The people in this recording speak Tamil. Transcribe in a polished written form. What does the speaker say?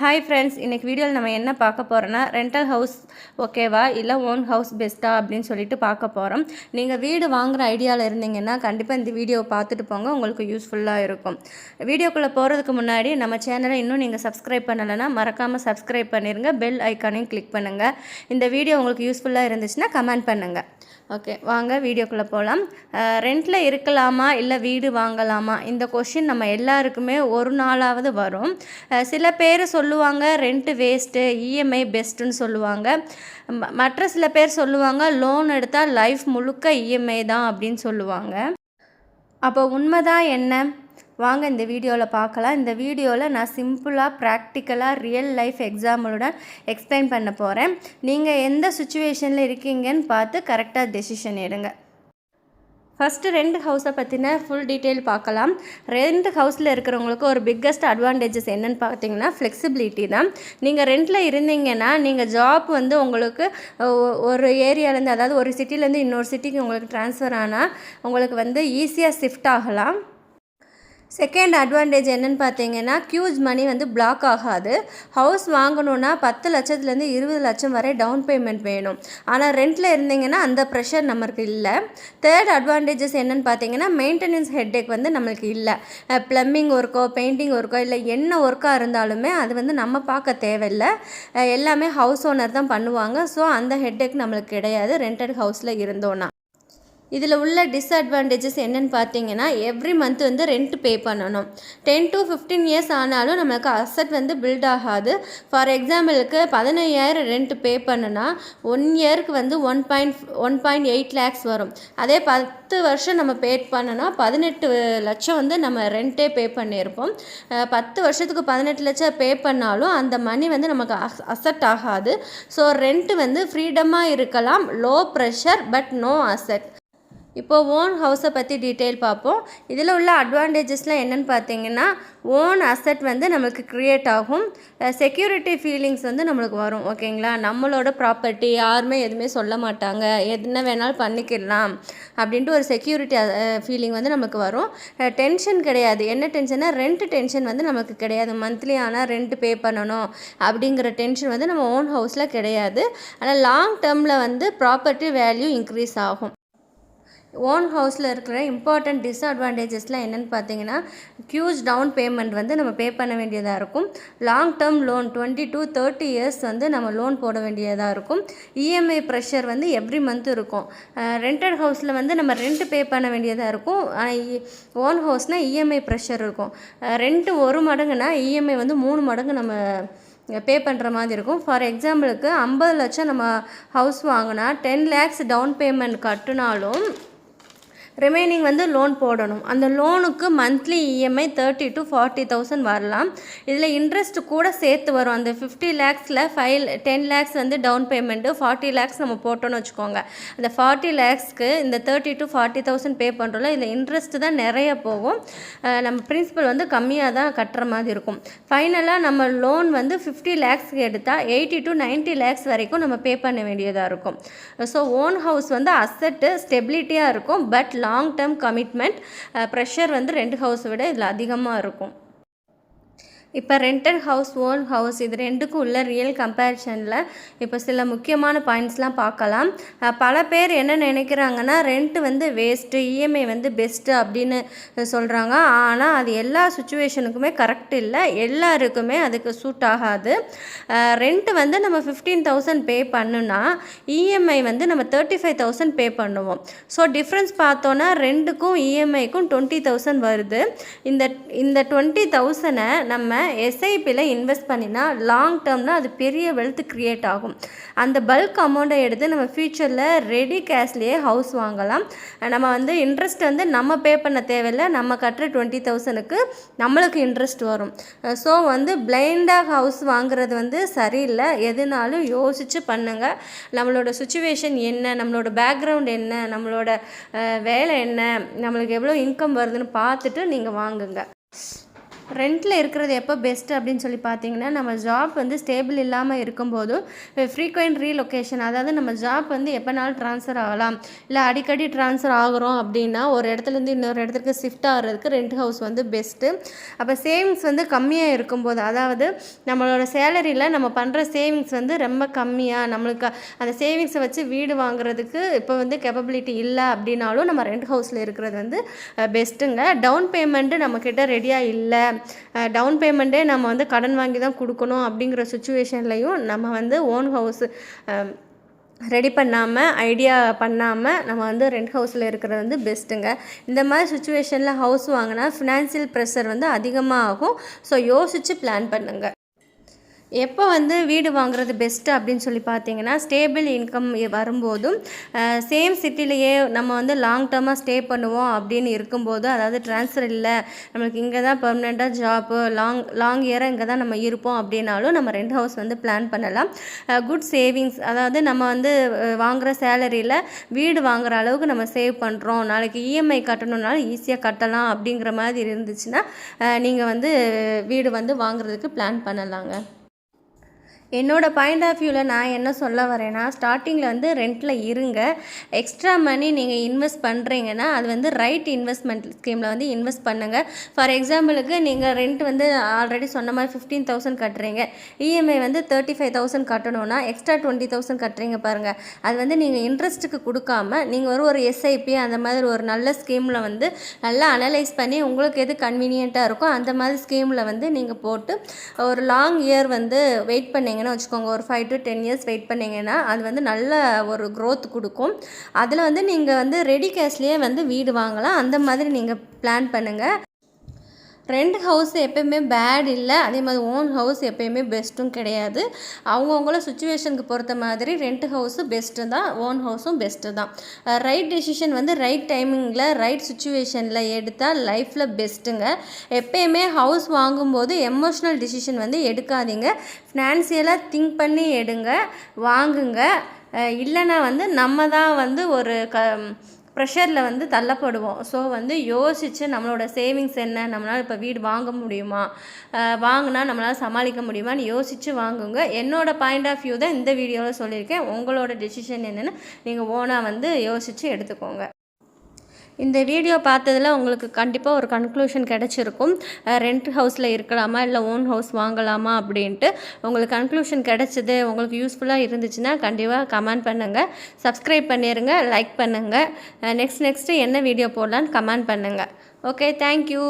ஹாய் ஃப்ரெண்ட்ஸ், இன்றைக்கி வீடியோவில் நம்ம என்ன பார்க்க போகிறோன்னா, ரெண்டல் ஹவுஸ் ஓகேவா இல்லை ஓன் ஹவுஸ் பெஸ்ட்டா அப்படின்னு சொல்லிட்டு பார்க்க போகிறோம். நீங்கள் வீடு வாங்குகிற ஐடியாவில் இருந்தீங்கன்னா கண்டிப்பாக இந்த வீடியோவை பார்த்துட்டு போங்க, உங்களுக்கு யூஸ்ஃபுல்லாக இருக்கும். வீடியோக்குள்ளே போகிறதுக்கு முன்னாடி நம்ம சேனலை இன்னும் நீங்கள் சப்ஸ்கிரைப் பண்ணலைன்னா மறக்காமல் சப்ஸ்கிரைப் பண்ணிடுங்க, பெல் ஐக்கானையும் கிளிக் பண்ணுங்கள். இந்த வீடியோ உங்களுக்கு யூஸ்ஃபுல்லாக இருந்துச்சுன்னா கமெண்ட் பண்ணுங்கள். ஓகே, வாங்க வீடியோக்குள்ளே போகலாம். ரெண்டில் இருக்கலாமா இல்லை வீடு வாங்கலாமா, இந்த கொஷின் நம்ம எல்லாருக்குமே ஒரு நாளாவது வரும். சில பேர் சொல்லுவாங்க ரெண்ட்டு வேஸ்ட்டு, இஎம்ஐ பெஸ்ட்டுன்னு சொல்லுவாங்க. மற்ற சில பேர் சொல்லுவாங்க லோன் எடுத்தால் லைஃப் முழுக்க இஎம்ஐ தான் அப்படின்னு சொல்லுவாங்க. அப்போ உண்மைதான் என்ன? வாங்க இந்த வீடியோவில் பார்க்கலாம். இந்த வீடியோவில் நான் சிம்பிளாக ப்ராக்டிக்கலாக ரியல் லைஃப் எக்ஸாம்பிளுடன் எக்ஸ்பிளைன் பண்ண போகிறேன். நீங்கள் எந்த சுச்சுவேஷனில் இருக்கீங்கன்னு பார்த்து கரெக்டாக டெசிஷன் எடுங்க. ஃபஸ்ட்டு ரெண்ட் ஹவுஸை பற்றின ஃபுல் டீட்டெயில் பார்க்கலாம். ரெண்ட் ஹவுஸில் இருக்கிறவங்களுக்கு ஒரு பிக்கஸ்ட் அட்வான்டேஜஸ் என்னென்னு பார்த்தீங்கன்னா ஃப்ளெக்சிபிலிட்டி தான். நீங்கள் ரெண்டில் இருந்தீங்கன்னா நீங்கள் ஜாப் உங்களுக்கு ஒரு ஏரியாலேருந்து, அதாவது ஒரு சிட்டிலேருந்து இன்னொரு சிட்டிக்கு உங்களுக்கு ட்ரான்ஸ்ஃபர் ஆனால் உங்களுக்கு ஈஸியாக ஷிஃப்ட் ஆகலாம். செகண்ட் அட்வான்டேஜ் என்னென்னு பார்த்தீங்கன்னா ஹியூஜ் மணி பிளாக் ஆகாது. ஹவுஸ் வாங்கணுன்னா 10 லட்சத்துலேருந்து 20 லட்சம் வரை டவுன் பேமெண்ட் வேணும். ஆனால் ரெண்டில் இருந்தீங்கன்னா அந்த ப்ரெஷர் நமக்கு இல்லை. தேர்ட் அட்வான்டேஜஸ் என்னென்னு பார்த்தீங்கன்னா மெயின்டெனன்ஸ் ஹெட்டேக் நம்மளுக்கு இல்லை. ப்ளம்பிங் ஒர்க்கோ பெயிண்டிங் ஒர்க்கோ இல்லை என்ன ஒர்க்காக இருந்தாலுமே அது நம்ம பார்க்க தேவையில்லை. எல்லாமே ஹவுஸ் ஓனர் தான் பண்ணுவாங்க. ஸோ அந்த ஹெட்டேக் நம்மளுக்கு கிடையாது ரெண்டட் ஹவுஸில் இருந்தோன்னா. இதில் உள்ள டிஸ்அட்வான்டேஜஸ் என்னென்னு பார்த்தீங்கன்னா எவ்ரி மந்த் ரெண்ட் பே பண்ணணும். 10 to 15 இயர்ஸ் ஆனாலும் நம்மளுக்கு அசட் பில்ட் ஆகாது. ஃபார் எக்ஸாம்பிளுக்கு 15,000 ரெண்ட் பே பண்ணுனா 1 இயருக்கு 1.8 லேக்ஸ் வரும். அதே 10 வருஷம் நம்ம பே பண்ணனா 18 லட்சம் நம்ம ரெண்ட்டே பே பண்ணியிருப்போம். 10 வருஷத்துக்கு 18 லட்சம் பே பண்ணாலும் அந்த மணி நமக்கு அசட் ஆகாது. ஸோ ரெண்ட்டு ஃப்ரீடமாக இருக்கலாம், low pressure but no asset. இப்போது ஓன் ஹவுஸை பற்றி டீட்டெயில் பார்ப்போம். இதில் உள்ள அட்வான்டேஜஸ்லாம் என்னென்னு பார்த்தீங்கன்னா ஓன் அசட் நம்மளுக்கு க்ரியேட் ஆகும். செக்யூரிட்டி ஃபீலிங்ஸ் நம்மளுக்கு வரும். ஓகேங்களா, நம்மளோட ப்ராப்பர்ட்டி யாருமே எதுவுமே சொல்ல மாட்டாங்க, என்ன வேணாலும் பண்ணிக்கலாம் அப்படின்ட்டு ஒரு செக்யூரிட்டி ஃபீலிங் நமக்கு வரும். டென்ஷன் கிடையாது. என்ன டென்ஷன்னா ரெண்ட் டென்ஷன் நமக்கு கிடையாது. மந்த்லி ஆனால் ரெண்ட் பே பண்ணணும் அப்படிங்கிற டென்ஷன் நம்ம ஓன் ஹவுஸில் கிடையாது. ஆனால் லாங் டேர்மில் ப்ராப்பர்ட்டி வேல்யூ இன்க்ரீஸ் ஆகும். ஓன் ஹவுஸில் இருக்கிற இம்பார்ட்டண்ட் டிஸ்அட்வான்டேஜஸ்லாம் என்னென்னு பார்த்தீங்கன்னா ஹியூஜ் டவுன் பேமெண்ட் நம்ம பே பண்ண வேண்டியதாக இருக்கும். Long term loan 20 to 30 years நம்ம லோன் போட வேண்டியதாக இருக்கும். இஎம்ஐ ப்ரெஷர் எவ்ரி மந்த் இருக்கும். ரெண்டட் ஹவுஸில் நம்ம ரெண்ட் பே பண்ண வேண்டியதாக இருக்கும். ஓன் ஹவுஸ்னால் இஎம்ஐ ப்ரெஷர் இருக்கும். ரெண்ட்டு 1 மடங்குனா இஎம்ஐ 3 மடங்கு நம்ம பே பண்ணுற மாதிரி இருக்கும். ஃபார் எக்ஸாம்பிளுக்கு 50 லட்சம் நம்ம ஹவுஸ் வாங்கினா 10 லேக்ஸ் டவுன் பேமெண்ட் கட்டினாலும் ரிமைனிங் லோன் போடணும். அந்த லோனுக்கு மந்த்லி இஎம்ஐ 30 to 40,000 வரலாம். இதில் இன்ட்ரெஸ்ட் கூட சேர்த்து வரும். அந்த 50 லேக்ஸில் 10 லேக்ஸ் டவுன் பேமெண்ட்டு, 40 லேக்ஸ் நம்ம போட்டோன்னு வச்சுக்கோங்க. அந்த 40 லேக்ஸ்க்கு இந்த 30 to 40,000 பே பண்ணுறோம்ல, இதில் இன்ட்ரெஸ்ட் தான் நிறைய போகும். நம்ம பிரின்சிபல் கம்மியாக தான் கட்டுற மாதிரி இருக்கும். ஃபைனலாக நம்ம லோன் 50 லேக்ஸ்க்கு எடுத்தால் 80 to 90 லேக்ஸ் வரைக்கும் நம்ம பே பண்ண வேண்டியதாக இருக்கும். ஸோ ஓன் ஹவுஸ் அசட்டு ஸ்டெபிலிட்டியாக இருக்கும். But long term commitment, pressure rent ஹவுஸை விட இதில் அதிகமாக இருக்கும். இப்போ ரெண்டட் ஹவுஸ், ஓன் ஹவுஸ் இது ரெண்டுக்கும் உள்ள ரியல் கம்பேரிசனில் இப்போ சில முக்கியமான பாயிண்ட்ஸ்லாம் பார்க்கலாம். பல பேர் என்ன நினைக்கிறாங்கன்னா ரெண்ட்டு வேஸ்ட்டு, இஎம்ஐ பெஸ்ட்டு அப்படின்னு சொல்கிறாங்க. ஆனால் அது எல்லா சுச்சுவேஷனுக்குமே கரெக்ட் இல்லை, எல்லாருக்குமே அதுக்கு சூட் ஆகாது. ரெண்ட்டு நம்ம 15,000 பே பண்ணுனா இஎம்ஐ நம்ம 35,000 பே பண்ணுவோம். ஸோ டிஃப்ரென்ஸ் பார்த்தோன்னா ரெண்டுக்கும் இஎம்ஐக்கும் 20,000 வருது. இந்த 20,000 நம்ம எஸ்ஐபியில் இன்வெஸ்ட் பண்ணினா லாங் டேர்ம்னா அது பெரிய வெல்த் க்ரியேட் ஆகும். அந்த பல்க் அமௌண்ட்டை எடுத்து நம்ம ஃப்யூச்சரில் ரெடி கேஷ்லேயே ஹவுஸ் வாங்கலாம். நம்ம இன்ட்ரெஸ்ட் நம்ம பே பண்ண தேவையில்லை, நம்ம கட்டுற 20,000க்கு நம்மளுக்கு இன்ட்ரெஸ்ட் வரும். ஸோ பிளைண்டாக ஹவுஸ் வாங்குறது சரியில்லை. எதுனாலும் யோசித்து பண்ணுங்கள். நம்மளோட சுச்சுவேஷன் என்ன, நம்மளோட பேக்ரவுண்ட் என்ன, நம்மளோட வேலை என்ன, நம்மளுக்கு எவ்வளோ இன்கம் வருதுன்னு பார்த்துட்டு நீங்கள் வாங்குங்க. ரெண்ட்டில் இருக்கிறது எப்போ பெஸ்ட்டு அப்படின்னு சொல்லி பார்த்தீங்கன்னா, நம்ம ஜாப் வந்து ஸ்டேபிள் இல்லாமல் இருக்கும்போது ஃப்ரீக்வெண்ட் ரீலொகேஷன், அதாவது நம்ம ஜாப் வந்து எப்போனாலும் ட்ரான்ஸ்ஃபர் ஆகலாம், இல்லை அடிக்கடி ட்ரான்ஸ்ஃபர் ஆகிறோம் அப்படின்னா ஒரு இடத்துலேருந்து இன்னொரு இடத்துக்கு ஷிஃப்ட் ஆகிறதுக்கு ரெண்ட் ஹவுஸ் வந்து பெஸ்ட்டு. அப்போ சேவிங்ஸ் வந்து கம்மியாக இருக்கும்போது, அதாவது நம்மளோட சேலரியில் நம்ம பண்ணுற சேவிங்ஸ் வந்து ரொம்ப கம்மியாக, நம்மளுக்கு அந்த சேவிங்ஸை வச்சு வீடு வாங்குறதுக்கு இப்போ வந்து கேப்பபிலிட்டி இல்லை அப்படின்னாலும் நம்ம ரெண்ட் ஹவுஸில் இருக்கிறது வந்து பெஸ்ட்டுங்க. டவுன் பேமெண்ட்டு நம்மக்கிட்ட ரெடியாக இல்லை, டவுன் பேமெண்ட்டே நம்ம வந்து கடன் வாங்கி தான் கொடுக்கணும் அப்படிங்கிற சுச்சுவேஷன்லையும் நம்ம வந்து ஓன் ஹவுஸு ரெடி பண்ணாமல், ஐடியா பண்ணாமல் நம்ம வந்து ரெண்ட் ஹவுஸில் இருக்கிறது வந்து பெஸ்ட்டுங்க. இந்த மாதிரி சுச்சுவேஷனில் ஹவுஸ் வாங்கினா ஃபினான்ஷியல் ப்ரெஷர் வந்து அதிகமாக ஆகும். ஸோ யோசித்து பிளான் பண்ணுங்கள். எப்போ வந்து வீடு வாங்குறது பெஸ்ட்டு அப்படின்னு சொல்லி பார்த்தீங்கன்னா, ஸ்டேபிள் இன்கம் வரும்போதும் சேம் சிட்டிலேயே நம்ம வந்து லாங் டேர்மாக ஸ்டே பண்ணுவோம் அப்படின்னு இருக்கும்போது, அதாவது ட்ரான்ஸ்ஃபர் இல்லை, நம்மளுக்கு இங்கே தான் பெர்மனெண்ட்டாக ஜாப்பு, லாங் இயராக இங்கே தான் நம்ம இருப்போம் அப்படின்னாலும் நம்ம ரெண்ட் ஹவுஸ் வந்து பிளான் பண்ணலாம். குட் சேவிங்ஸ், அதாவது நம்ம வந்து வாங்குகிற சேலரியில் வீடு வாங்குகிற அளவுக்கு நம்ம சேவ் பண்ணுறோம், நாளைக்கு இஎம்ஐ கட்டணுன்னாலும் ஈஸியாக கட்டலாம் அப்படிங்கிற மாதிரி இருந்துச்சுன்னா நீங்கள் வந்து வீடு வந்து வாங்குறதுக்கு பிளான் பண்ணலாங்க. என்னோடய பாயிண்ட் ஆஃப் வியூவில் நான் என்ன சொல்ல வரேன்னா, ஸ்டார்டிங்கில் வந்து ரெண்ட்டில் இருங்க. எக்ஸ்ட்ரா மணி நீங்கள் இன்வெஸ்ட் பண்ணுறீங்கன்னா அது வந்து ரைட் இன்வெஸ்ட்மெண்ட் ஸ்கீமில் வந்து இன்வெஸ்ட் பண்ணுங்கள். ஃபார் எக்ஸாம்பிளுக்கு நீங்கள் ரெண்ட் வந்து ஆல்ரெடி சொன்ன மாதிரி 15,000 கட்டுறீங்க, இஎம்ஐ வந்து 35,000 கட்டணும்னா எக்ஸ்ட்ரா 20,000 கட்டுறீங்க பாருங்கள். அது வந்து நீங்கள் இன்ட்ரெஸ்ட்டுக்கு கொடுக்காம நீங்கள் ஒரு எஸ்ஐபி அந்த மாதிரி ஒரு நல்ல ஸ்கீமில் வந்து நல்லா அனலைஸ் பண்ணி உங்களுக்கு எது கன்வீனியண்ட்டாக இருக்கோ அந்த மாதிரி ஸ்கீமில் வந்து நீங்கள் போட்டு ஒரு லாங் இயர் வந்து வெயிட் பண்ணிங்கன்னா வச்சுக்கோங்க, ஒரு 5 to 10 years வெயிட் பண்ணிங்கன்னா அது வந்து நல்ல ஒரு க்ரோத் கொடுக்கும். அதில் வந்து நீங்கள் வந்து ரெடி கேஷ்லேயே வந்து வீடு வாங்கலாம். அந்த மாதிரி நீங்கள் பிளான் பண்ணுங்கள். ரெண்ட் ஹவுஸ் எப்போயுமே பேட் இல்லை, அதே மாதிரி ஓன் ஹவுஸ் எப்போயுமே பெஸ்ட்டும் கிடையாது. அவங்கவுங்கள சுச்சுவேஷனுக்கு பொறுத்த மாதிரி ரெண்ட் ஹவுஸு பெஸ்ட்டு தான், ஓன் ஹவுஸும் பெஸ்ட்டு தான். ரைட் டெசிஷன் வந்து ரைட் டைமிங்கில் ரைட் சுச்சுவேஷனில் எடுத்தால் லைஃப்பில் பெஸ்ட்டுங்க. எப்போயுமே ஹவுஸ் வாங்கும்போது எமோஷ்னல் டெசிஷன் வந்து எடுக்காதீங்க, ஃபினான்சியலாக திங்க் பண்ணி எடுங்க, வாங்குங்க. இல்லைன்னா வந்து நம்ம தான் வந்து ஒரு ப்ரெஷரில் வந்து தள்ளப்படுவோம். ஸோ வந்து யோசித்து நம்மளோட சேவிங்ஸ் என்ன, நம்மளால் இப்போ வீடு வாங்க முடியுமா, வாங்கினா நம்மளால் சமாளிக்க முடியுமான்னு யோசித்து வாங்குங்க. என்னோடய பாயிண்ட் ஆஃப் வியூ தான் இந்த வீடியோவில் சொல்லியிருக்கேன். உங்களோட டெசிஷன் என்னென்னு நீங்கள் ஓனாக வந்து யோசித்து எடுத்துக்கோங்க. இந்த வீடியோ பார்த்ததில் உங்களுக்கு கண்டிப்பாக ஒரு கன்க்ளூஷன் கிடச்சிருக்கும். ரெண்ட் ஹவுஸில் இருக்கலாமா இல்லை ஓன் ஹவுஸ் வாங்கலாமா அப்படின்ட்டு உங்களுக்கு கன்க்ளூஷன் கிடச்சிது, உங்களுக்கு யூஸ்ஃபுல்லாக இருந்துச்சுன்னா கண்டிப்பாக கமெண்ட் பண்ணுங்கள், சப்ஸ்கிரைப் பண்ணிடுங்க, லைக் பண்ணுங்கள். நெக்ஸ்ட்டு என்ன வீடியோ போடலான்னு கமெண்ட் பண்ணுங்கள். Okay, thank you.